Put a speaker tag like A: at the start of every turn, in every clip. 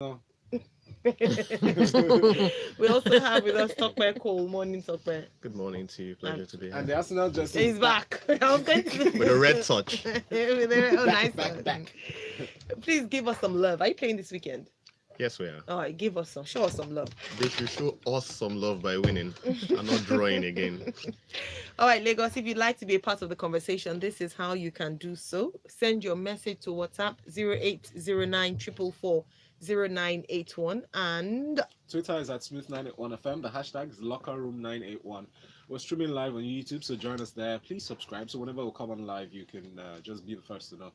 A: No.
B: We also have with us Tokwe Cole. Morning, Tokwe.
C: Good morning to you.
B: And
C: Pleasure to be
A: And
C: here.
A: the Arsenal jersey
B: he's
A: is
B: back. I was going to
C: With a red touch.
B: oh, nice
A: back,
B: one.
A: back.
B: Please give us some love. Are you playing this weekend?
C: Yes, we are.
B: All right, give us some. Show us some love.
C: They should show us some love by winning and not drawing again.
B: All right, Lagos, if you'd like to be a part of the conversation, this is how you can do so. Send your message to WhatsApp 0809 0981 and
A: Twitter is at Smooth981FM. The hashtag is LockerRoom981. We're streaming live on YouTube, so join us there. Please subscribe so whenever we come on live, you can just be the first to know.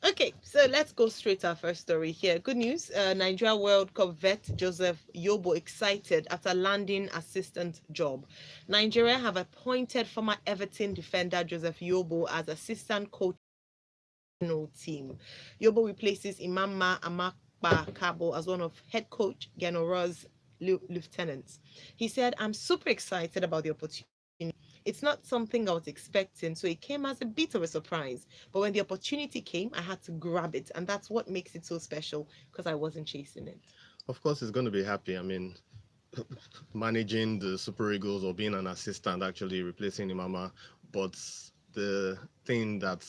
B: okay, so let's go straight to our first story here. Good news. Nigeria World Cup vet Joseph Yobo excited after landing assistant job. Nigeria have appointed former Everton defender Joseph Yobo as assistant coach team. Yobo replaces Imama Amakba Kabo as one of head coach Genora's lieutenants. He said, I'm super excited about the opportunity. It's not something I was expecting, so it came as a bit of a surprise. But when the opportunity came, I had to grab it, and that's what makes it so special because I wasn't chasing it.
C: Of course, he's going to be happy. I mean, managing the Super Eagles or being an assistant, actually replacing Imama. But the thing that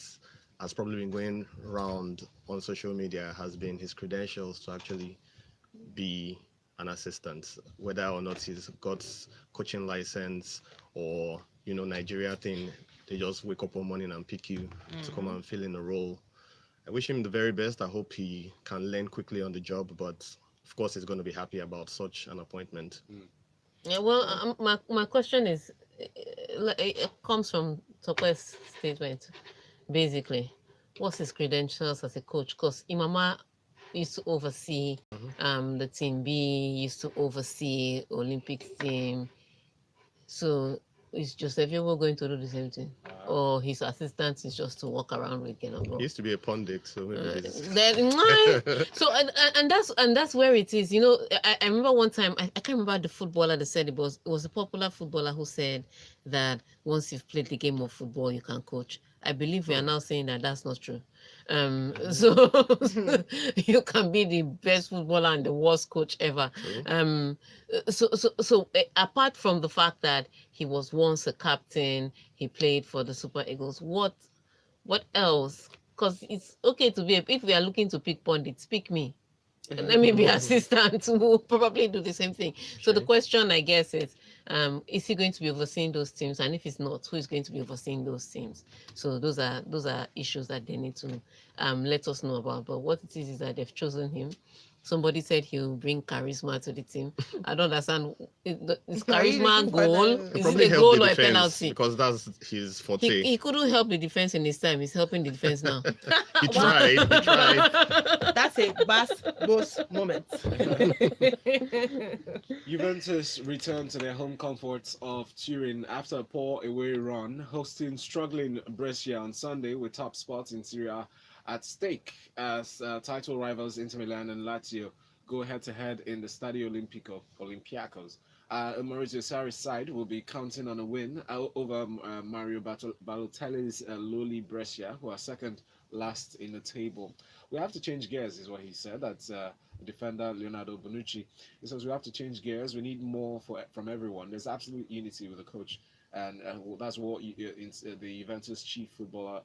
C: has probably been going around on social media has been his credentials to actually be an assistant, whether or not he's got coaching license or Nigeria thing. They just wake up one morning and pick you to come and fill in a role. I wish him the very best. I hope he can learn quickly on the job, but of course he's going to be happy about such an appointment.
D: Yeah, well, my question is, it comes from Tokwe's statement. Basically, what's his credentials as a coach? Because Imama used to oversee the team B, used to oversee Olympics team. So is Joseph Yobo going to do the same thing? Or his assistant is just to walk around with
C: He
D: Genobro?
C: used to be a pundit, so maybe he's...
D: So and that's where it is. I remember one time, I can't remember the footballer that said it was a popular footballer who said that once you've played the game of football, you can coach. I believe we are now saying that that's not true. So you can be the best footballer and the worst coach ever. So apart from the fact that he was once a captain, he played for the Super Eagles. What else? Because it's okay to be if we are looking to pick pundits, pick me. Let me be assistant who will probably do the same thing. So the question, I guess, is he going to be overseeing those teams? And if he's not, who is going to be overseeing those teams? So those are issues that they need to let us know about. But what it is that they've chosen him. Somebody said he'll bring charisma to the team. I don't understand. Is charisma goal? Is it a goal or a penalty?
C: Because that's his forte.
D: He couldn't help the defense in his time. He's helping the defense now.
C: He tried.
B: That's a boss moment.
A: Juventus returned to their home comforts of Turin after a poor away run, hosting struggling Brescia on Sunday with top spots in Serie A at stake as title rivals Inter Milan and Lazio go head-to-head in the Stadio Olimpico, Olympiacos. Maurizio Sarri's side will be counting on a win over Mario Balotelli's lowly Brescia, who are second last in the table. We have to change gears, is what he said. That's defender Leonardo Bonucci. He says we have to change gears. We need more from everyone. There's absolute unity with the coach. And that's what the Juventus chief football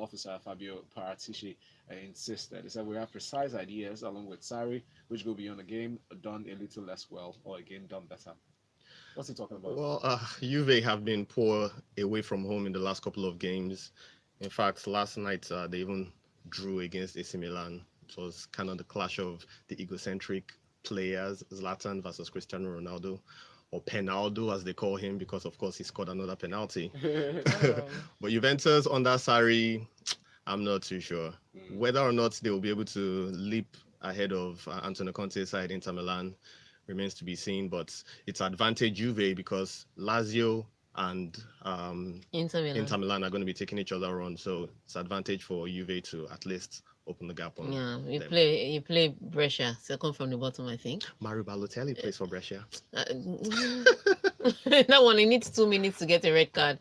A: officer Fabio Paratici insisted. He said we have precise ideas along with Sarri, which go beyond the game, done a little less well, or again done better. What's he talking about?
C: Well, Juve have been poor away from home in the last couple of games. In fact, last night they even drew against AC Milan. It was kind of the clash of the egocentric players, Zlatan versus Cristiano Ronaldo. Or Penaldo, as they call him, because of course he scored another penalty. But Juventus under Sarri, I'm not too sure. Whether or not they will be able to leap ahead of Antonio Conte's side, Inter Milan, remains to be seen. But it's advantage Juve because Lazio and Inter Milan are going to be taking each other on. So it's advantage for Juve to at least open the gap on
D: you play Brescia, second from the bottom, I think.
C: Mario Balotelli plays for Brescia.
D: That one, he needs 2 minutes to get a red card.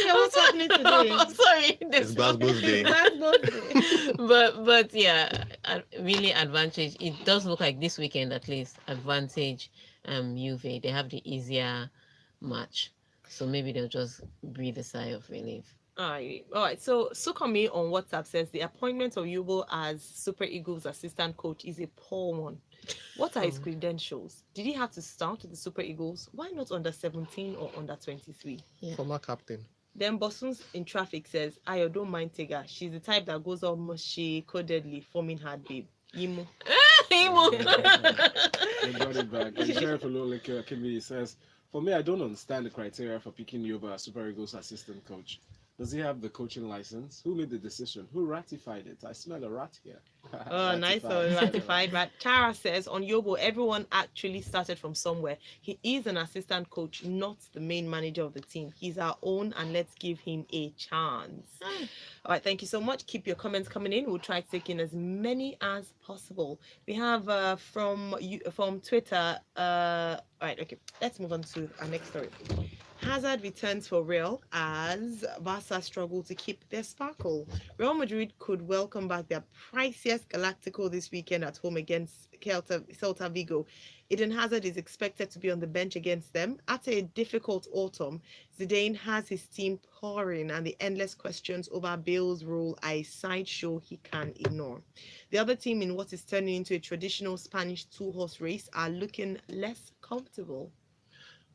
B: What's happening today?
D: I'm sorry.
C: It's Glasgow's day.
D: But yeah, really advantage. It does look like this weekend at least advantage Juve. They have the easier match, so maybe they'll just breathe a sigh of relief.
B: All right. So Sukomi on WhatsApp says the appointment of Yubo as Super Eagles assistant coach is a poor one. What are his
D: Oh.
B: credentials? Did he have to start with the Super Eagles? Why not under 17 or under 23?
D: Yeah.
C: Former captain.
B: Then Bosun's in traffic says, Ayo, don't mind Tega. She's the type that goes all mushy codedly, forming hard babe. Yimu.
A: They brought it back. And Sheriff Ololeke Akimi says, for me, I don't understand the criteria for picking Yoba as Super Eagles assistant coach. Does he have the coaching license? Who made the decision? Who ratified it? I smell a rat here.
B: Oh, nice one. Ratified. Right. Tara says on Yobo, everyone actually started from somewhere. He is an assistant coach, not the main manager of the team. He's our own, and let's give him a chance. All right. Thank you so much. Keep your comments coming in. We'll try to take in as many as possible. We have from Twitter. All right. Okay. Let's move on to our next story. Hazard returns for Real as Barca struggle to keep their sparkle. Real Madrid could welcome back their priciest Galactico this weekend at home against Celta Vigo. Eden Hazard is expected to be on the bench against them. After a difficult autumn, Zidane has his team pouring, and the endless questions over Bale's role are a sideshow he can ignore. The other team in what is turning into a traditional Spanish two-horse race are looking less comfortable.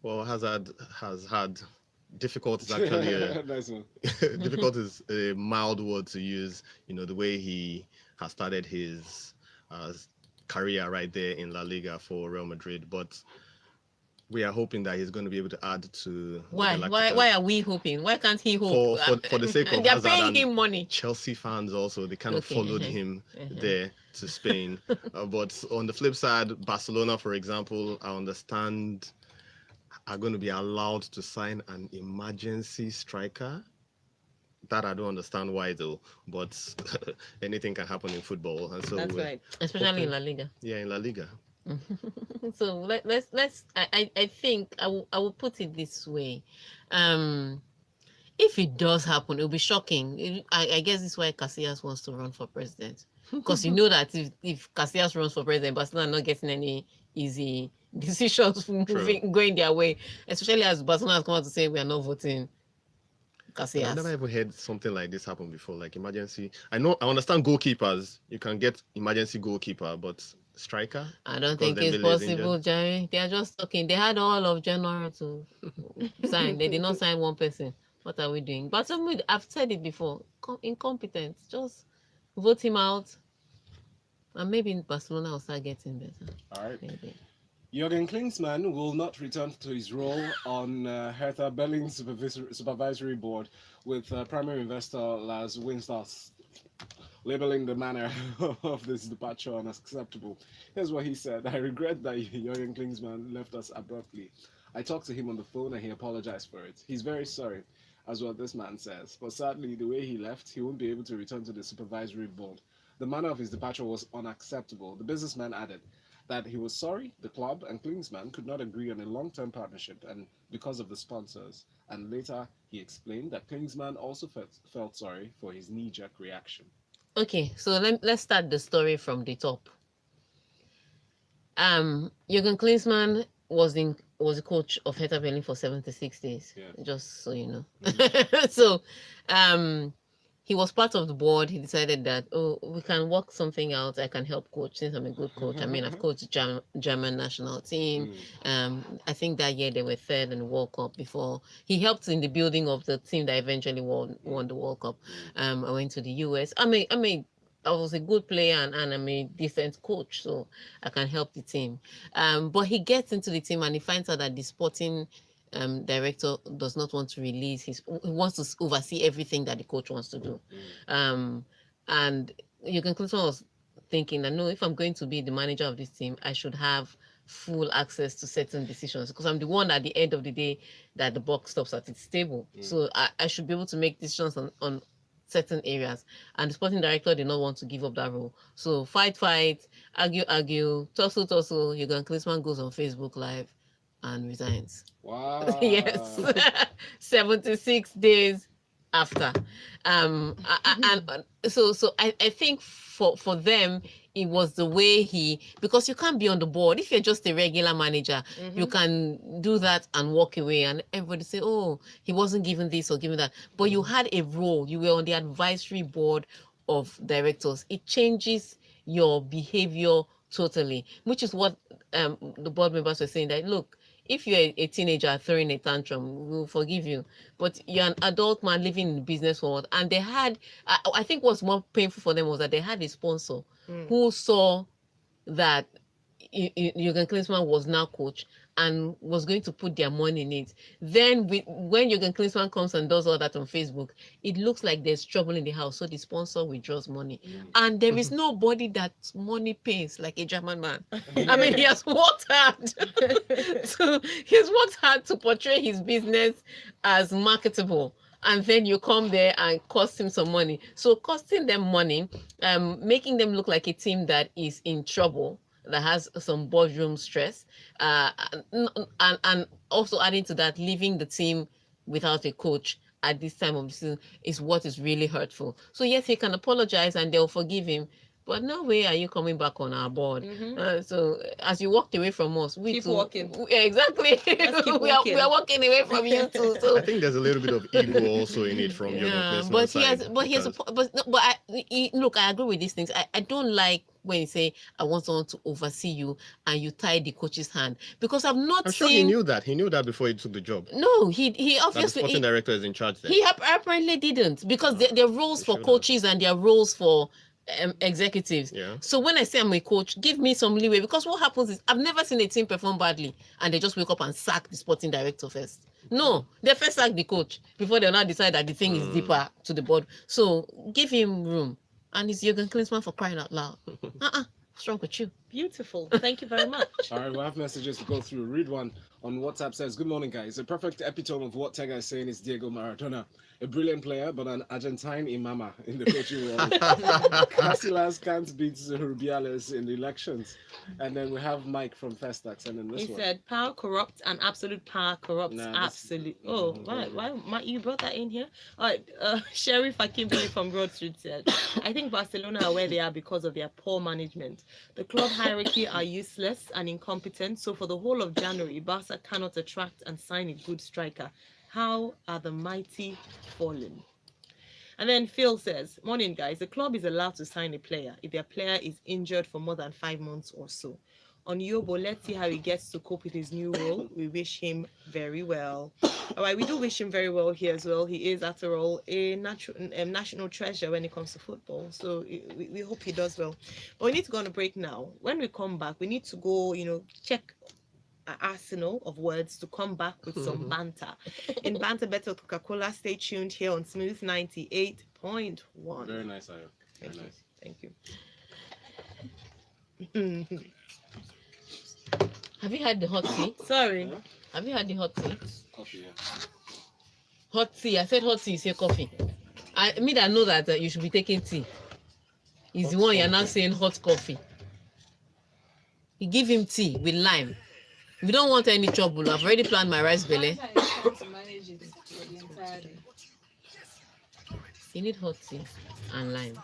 C: Well, Hazard has had difficulties actually.
A: Nice one.
C: Difficult is a mild word to use. You know, the way he has started his career right there in La Liga for Real Madrid, but we are hoping that he's going to be able to add to.
D: Why? Why are we hoping? Why can't he hope?
C: For the sake of
D: they're
C: Hazard
D: paying
C: and
D: him money.
C: Chelsea fans also, they kind of
D: Okay,
C: followed him there to Spain. But on the flip side, Barcelona, for example, I understand are going to be allowed to sign an emergency striker. That I don't understand why though, but anything can happen in football, and so
B: That's right.
D: Especially in La Liga.
C: Yeah, in La Liga.
D: So let's I think I will put it this way. If it does happen, it'll be shocking. I guess this is why Casillas wants to run for president. Because you know that if Casillas runs for president, Barcelona are not getting any easy decisions going their way. Especially as Barcelona has come out to say we are not voting Casillas.
C: I've never ever heard something like this happen before, like emergency. I understand goalkeepers. You can get emergency goalkeeper, but striker?
D: I don't think it's possible, Jerry. They are just talking. They had all of January to sign. They did not sign one person. What are we doing? But I've said it before. Incompetent. Just vote him out, and maybe in Barcelona will start getting better.
A: All right.
D: Maybe.
A: Jurgen Klinsmann will not return to his role on Hertha Berlin's supervisory board, with primary investor Lars Winstars labeling the manner of this departure unacceptable. Here's what he said: "I regret that Jurgen Klinsmann left us abruptly. I talked to him on the phone and he apologized for it. He's very sorry," as what this man says. But sadly, the way he left, he won't be able to return to the supervisory board. The manner of his departure was unacceptable. The businessman added that he was sorry the club and Klinsmann could not agree on a long-term partnership and because of the sponsors. And later, he explained that Klinsmann also felt sorry for his knee-jerk reaction.
D: Okay, so let's start the story from the top. Jurgen Klinsmann was a coach of Hertha Berlin for 76 days.
A: Yeah.
D: Just so you know. So he was part of the board. He decided that, we can work something out. I can help coach since I'm a good coach. I mean, I've coached German national team. I think that year they were third in the World Cup before. He helped in the building of the team that eventually won the World Cup. I went to the US. I was a good player and I'm a decent coach, so I can help the team. But he gets into the team and he finds out that the sporting director does not want to release he wants to oversee everything that the coach wants to do. And Jurgen Klinsmann was thinking that, no, if I'm going to be the manager of this team, I should have full access to certain decisions because I'm the one at the end of the day that the buck stops at its table. So I should be able to make decisions on certain areas, and the sporting director did not want to give up that role. So fight, argue, tussle, Jurgen Klinsmann goes on Facebook Live and resigns.
A: Wow.
D: Yes. 76 days after. So I think for them it was the way because you can't be on the board. If you're just a regular manager, you can do that and walk away, and everybody say, oh, he wasn't given this or given that. But you had a role. You were on the advisory board of directors. It changes your behavior totally, which is what the board members were saying, that look, if you're a teenager throwing a tantrum, we'll forgive you. But you're an adult man living in the business world. And they had, I think what's more painful for them was that they had a sponsor who saw that Jurgen Klinsmann was now coach and was going to put their money in it. Then when Jurgen Klinsmann comes and does all that on Facebook, it looks like there's trouble in the house. So the sponsor withdraws money. And there is nobody that money pays like a German man. I mean, he has worked hard. So he's worked hard to portray his business as marketable. And then you come there and cost him some money. So costing them money, making them look like a team that is in trouble, that has some boardroom stress, and also adding to that, leaving the team without a coach at this time of the season is what is really hurtful. So yes, he can apologize and they'll forgive him, but no way are you coming back on our board. So as you walked away from us, we
B: Keep
D: too,
B: walking.
D: Exactly. we are walking away from you too. So
C: I think there's a little bit of ego also in it from your
D: but look, I agree with these things. I don't like when you say I want someone to oversee you and you tie the coach's hand, because I'm
C: sure he knew that. He knew that before he took the job.
D: No, he
C: That the
D: obviously
C: sporting director is in charge there.
D: he apparently didn't, because there are roles for coaches and there are roles for executives. So when I say I'm a coach, give me some leeway, because what happens is I've never seen a team perform badly and they just wake up and sack the sporting director first. No, they first sack the coach before they'll now decide that the thing is deeper to the board. So give him room. And it's Jurgen Klinsmann, for crying out loud. What's wrong with you?
B: Beautiful. Thank you very much.
A: All right, we'll have messages to go through. Read one on WhatsApp. Says, good morning, guys. A perfect epitome of what Tega is saying is Diego Maradona. A brilliant player, but an Argentine imama in the coaching world. Casillas can't beat Rubiales in the elections. And then we have Mike from Festax, and then this
B: He
A: one.
B: said, power corrupts and absolute power corrupts.
A: Nah,
B: Absolute. Oh, why, Matt, you brought that in here? All right, Sheriff Akimbi from Broad Street said, I think Barcelona are where they are because of their poor management. The club hierarchy are useless and incompetent, so for the whole of January, Barca cannot attract and sign a good striker. How are the mighty fallen? And then Phil says, morning guys, the club is allowed to sign a player if their player is injured for more than 5 months or so. On Yobo, let's see how he gets to cope with his new role. We wish him very well. All right, we do wish him very well here as well. He is, after all, a national treasure when it comes to football. So we hope he does well. But we need to go on a break now. When we come back, we need to go, check an arsenal of words to come back with some banter. In Banter Better Coca-Cola, stay tuned here on Smooth 98.1.
A: Very nice, Ayo. Very nice.
B: Thank you.
D: Have you had the hot tea?
B: Sorry.
D: Have you had the hot tea?
A: Coffee, yeah.
D: Hot tea. I said hot tea, you say coffee. I know that you should be taking tea. He's the one you're now saying hot coffee. You give him tea with lime. If you don't want any trouble, I've already planned my rice belly. You need hot tea and lime.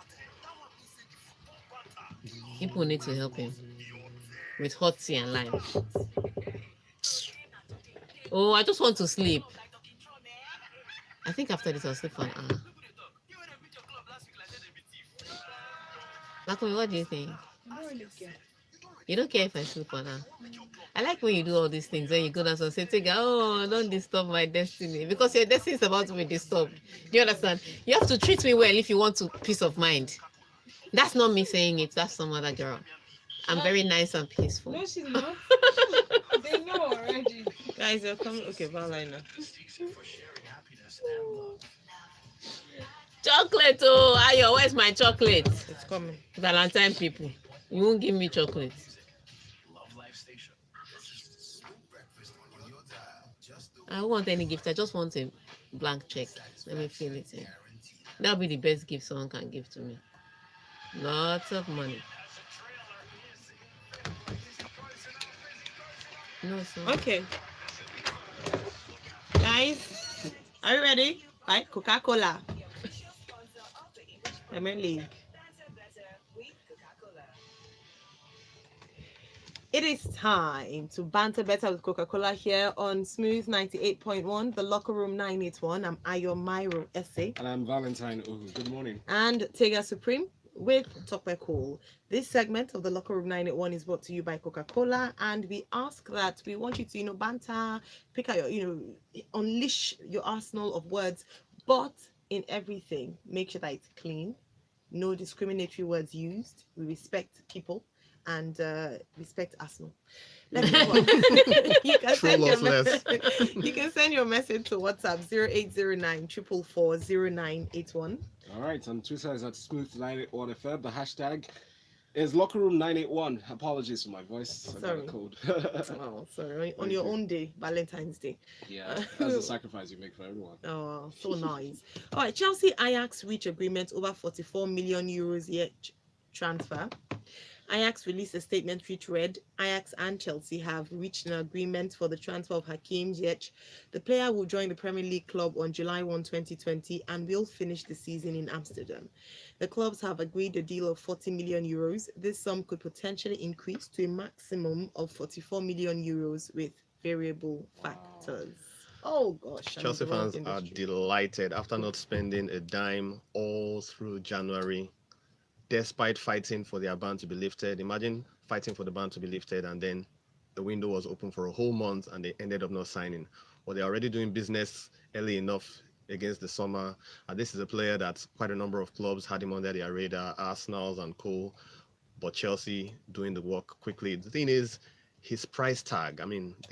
D: People need to help him with hot tea and lime. Oh, I just want to sleep. I think after this I'll sleep for an hour. Lakumi, what do you think?
E: I don't really care.
D: You don't care if I sleep for an hour? I like when you do all these things. When you go down and say, oh, don't disturb my destiny. Because your destiny is about to be disturbed. Do you understand? You have to treat me well if you want peace of mind. That's not me saying it. That's some other girl. I'm very nice and peaceful.
E: No, she's not. They know already.
B: Guys, you're coming. Okay, Valina.
D: Chocolate, oh, Ayo, where's my chocolate?
B: It's coming.
D: Valentine people, you won't give me chocolate. I don't want any gift. I just want a blank check. Let me feel it in. That'll be the best gift someone can give to me. Lots of money. No, sir.
B: Okay. Guys, are you ready? Right, Coca-Cola. Premier League. It is time to banter better with Coca-Cola here on Smooth 98.1, the Locker Room 981. I'm Ayo Myro Essay.
A: And I'm Valentine Uhu. Good morning.
B: And Tega Supreme with Tokwe Cool. This segment of the Locker Room 981 is brought to you by Coca-Cola, and we ask that we want you to, banter, pick out your, unleash your arsenal of words, but in everything, make sure that it's clean, no discriminatory words used. We respect people and respect Arsenal. Let's move on. you, can send
C: Troll
B: your
C: us less.
B: you can send your message to WhatsApp 0809 444 0981.
A: All right, on Twitter is at Smooth981FM. The hashtag is Locker Room 981. Apologies for my voice. I got a
B: Sorry.
A: cold.
B: Oh, sorry. On
A: Thank
B: your
A: you.
B: own day, Valentine's Day.
A: Yeah, that's the sacrifice you make for everyone.
B: Oh, so nice. All right, Chelsea Ajax reach agreement over 44 million euros yet transfer. Ajax released a statement which read, Ajax and Chelsea have reached an agreement for the transfer of Hakim Ziyech. The player will join the Premier League club on July 1, 2020 and will finish the season in Amsterdam. The clubs have agreed a deal of 40 million euros. This sum could potentially increase to a maximum of 44 million euros with variable factors. Oh gosh. I'm
C: Chelsea
B: in the wrong
C: fans are
B: industry.
C: delighted after not spending a dime all through January, despite fighting for their ban to be lifted. Imagine fighting for the ban to be lifted and then the window was open for a whole month and they ended up not signing. Well, they're already doing business early enough against the summer. And this is a player that quite a number of clubs had him under their radar, Arsenal's and co. But Chelsea doing the work quickly. The thing is, his price tag, I mean,